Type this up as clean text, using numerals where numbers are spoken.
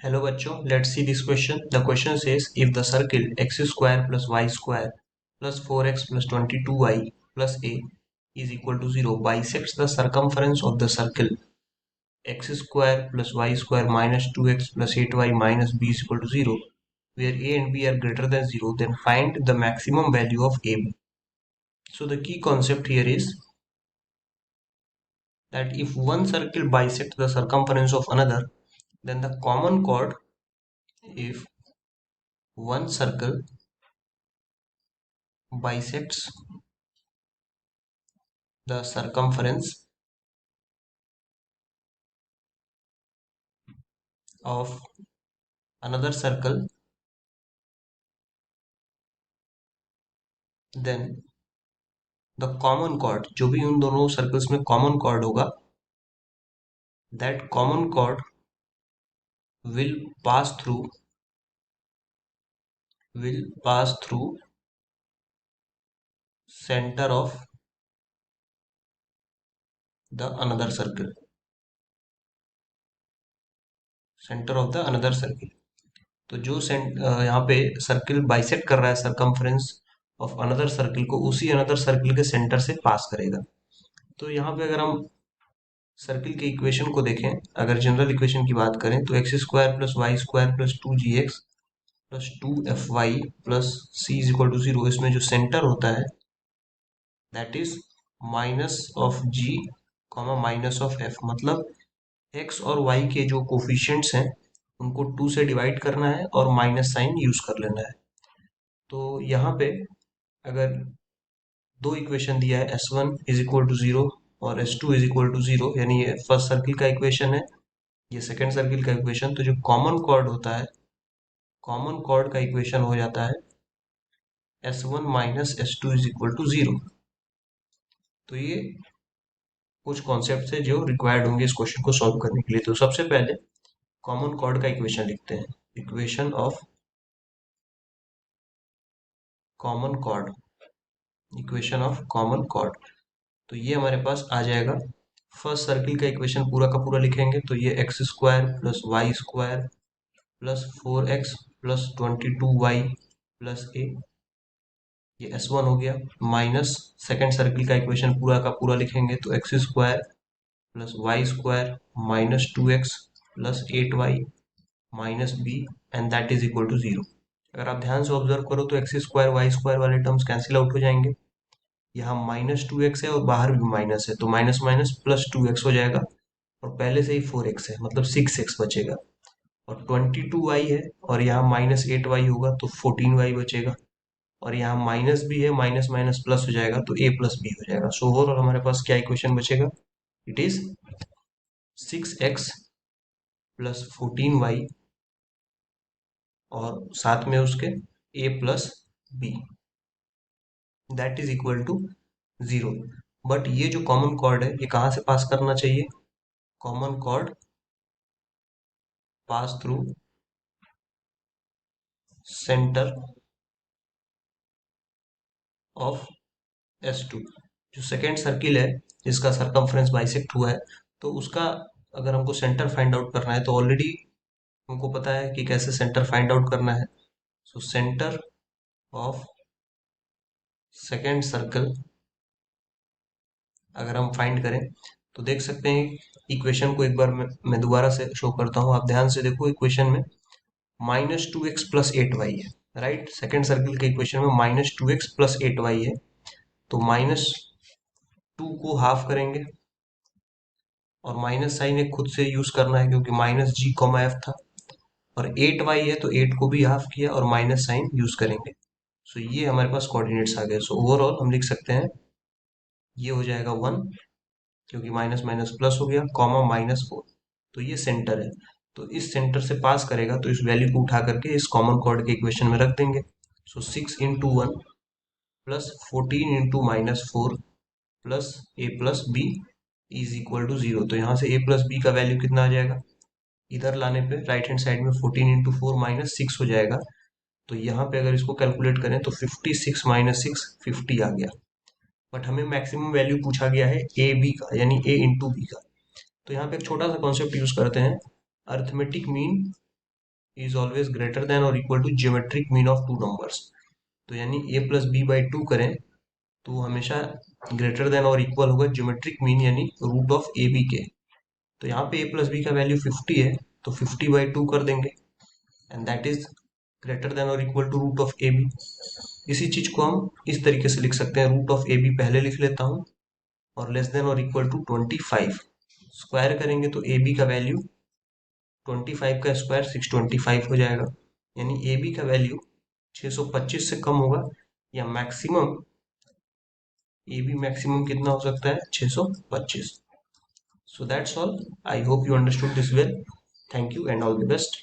Hello बच्चों, let's see this question. The question says if the circle x square plus y square plus 4x plus 22y plus a is equal to 0 bisects the circumference of the circle x square plus y square minus 2x plus 8y minus b is equal to 0 where a and b are greater than 0, then find the maximum value of ab. So the key concept here is that if one circle bisects the circumference of another, then the common chord, if one circle bisects the circumference of another circle, then the common chord, जो भी उन दोनों circles में common chord होगा, that common chord will pass through center of the another circle, center of the another circle. तो जो यहाँ पे सर्किल बाइसेक्ट कर रहा है सरकमफ्रेंस ऑफ अनदर सर्किल को, उसी अनदर सर्किल के सेंटर से पास करेगा. तो यहाँ पे अगर हम सर्किल के इक्वेशन को देखें, अगर जनरल इक्वेशन की बात करें तो x square plus y square plus 2gx plus 2fy plus c is equal to 0, इसमें जो सेंटर होता है that is minus of g comma minus of f. मतलब x और y के जो कोफिशिएंट्स हैं उनको 2 से डिवाइड करना है और माइनस साइन यूज कर लेना है. तो यहाँ पे अगर दो इक्वेशन दिया है, s1 इज इक्वल टू 0 और s2 इज इक्वल टू 0, यानी ये फर्स्ट सर्किल का इक्वेशन है, ये सेकेंड सर्किल का इक्वेशन. तो जो कॉमन कॉर्ड होता है, कॉमन कॉर्ड का इक्वेशन हो जाता है s1 minus s2 is equal to 0. तो ये कुछ कॉन्सेप्ट है जो रिक्वायर्ड होंगे इस क्वेश्चन को सॉल्व करने के लिए. तो सबसे पहले कॉमन कॉर्ड का इक्वेशन लिखते हैं. Equation of common chord, equation of common chord. तो ये हमारे पास आ जाएगा. फर्स्ट सर्किल का इक्वेशन पूरा का पूरा लिखेंगे तो ये x square plus y square plus 4x plus 22y plus a, ये s1 हो गया. माइनस सेकेंड सर्किल का इक्वेशन पूरा का पूरा लिखेंगे तो x square plus y square minus 2x plus 8y minus b and that is equal to 0. अगर आप ध्यान से ऑब्जर्व करो तो एक्स स्क्वायर वाई स्क्वायर वाले टर्म्स कैंसिल आउट हो जाएंगे. यहाँ माइनस 2x है और बाहर भी माइनस है, तो माइनस माइनस प्लस 2x हो जाएगा और पहले से ही 4x है, मतलब 6x बचेगा. और 22y है और यहाँ माइनस 8y होगा तो 14y बचेगा. और यहाँ माइनस भी है, माइनस माइनस प्लस हो जाएगा तो a प्लस बी हो जाएगा. सो ओवरऑल हमारे पास क्या इक्वेशन बचेगा? It is 6x plus 14y और साथ में उसके a plus b, that is equal to 0. But ये जो कॉमन कॉर्ड है ये कहाँ से पास करना चाहिए? Common chord pass through centre of S2. जो सेकेंड सर्किल है जिसका सरकमफ्रेंस बाइसेक्ट हुआ है, तो उसका अगर हमको सेंटर फाइंड आउट करना है तो ऑलरेडी हमको पता है कि कैसे सेंटर फाइंड आउट करना है. So centre of second circle अगर हम फाइंड करें तो देख सकते हैं इक्वेशन को. एक बार मैं दोबारा से शो करता हूँ, आप ध्यान से देखो. इक्वेशन में माइनस 2x प्लस 8y है, राइट. सेकेंड सर्किल के इक्वेशन में माइनस 2x प्लस 8y है. तो माइनस 2 को हाफ करेंगे और माइनस साइन एक खुद से यूज करना है क्योंकि माइनस जी कॉमा एफ था. और 8y है तो 8 को भी हाफ किया और माइनस साइन यूज करेंगे. सो ये हमारे पास कोऑर्डिनेट्स आ गए. सो ओवरऑल हम लिख सकते हैं ये हो जाएगा 1 क्योंकि माइनस माइनस प्लस हो गया, कॉमा -4. तो ये सेंटर है, तो इस सेंटर से पास करेगा तो इस वैल्यू को उठा करके इस कॉमन कॉर्ड के इक्वेशन में रख देंगे. So 6 into 1 plus 14 into -4 plus a plus b is equal to 0. तो यहाँ से a प्लस बी का वैल्यू कितना आ जाएगा? इधर लाने पे राइट हैंड साइड में 14 इंटू 4 माइनस 6 हो जाएगा. तो यहाँ पे अगर इसको कैलकुलेट करें तो 56 माइनस 6 50 आ गया. बट हमें मैक्सिमम वैल्यू पूछा गया है ए बी का, यानी a इंटू बी का. तो यहाँ पे एक छोटा सा कॉन्सेप्ट यूज करते हैं, arithmetic mean is always greater than और equal to geometric mean of two numbers. तो यानी a plus B by two करें तो हमेशा ग्रेटर देन और इक्वल होगा ज्योमेट्रिक मीन यानी रूट ऑफ ए बी के। तो यहाँ पे a प्लस बी का वैल्यू 50 है, तो 50/2 कर देंगे, and that is greater than और equal to root of A B. इसी चीज को हम इस तरीके से लिख सकते हैं, रूट ऑफ ए बी पहले लिख लेता हूँ और लेस देन और इक्वल टू 25। स्क्वायर करेंगे तो ए बी का वैल्यू 25 का स्क्वायर 625 हो जाएगा, यानी ए बी का वैल्यू 625 से कम होगा, या मैक्सिमम ए बी मैक्सिमम कितना हो सकता है 625। So that's all. I hope you understood this well. Thank you and all the best.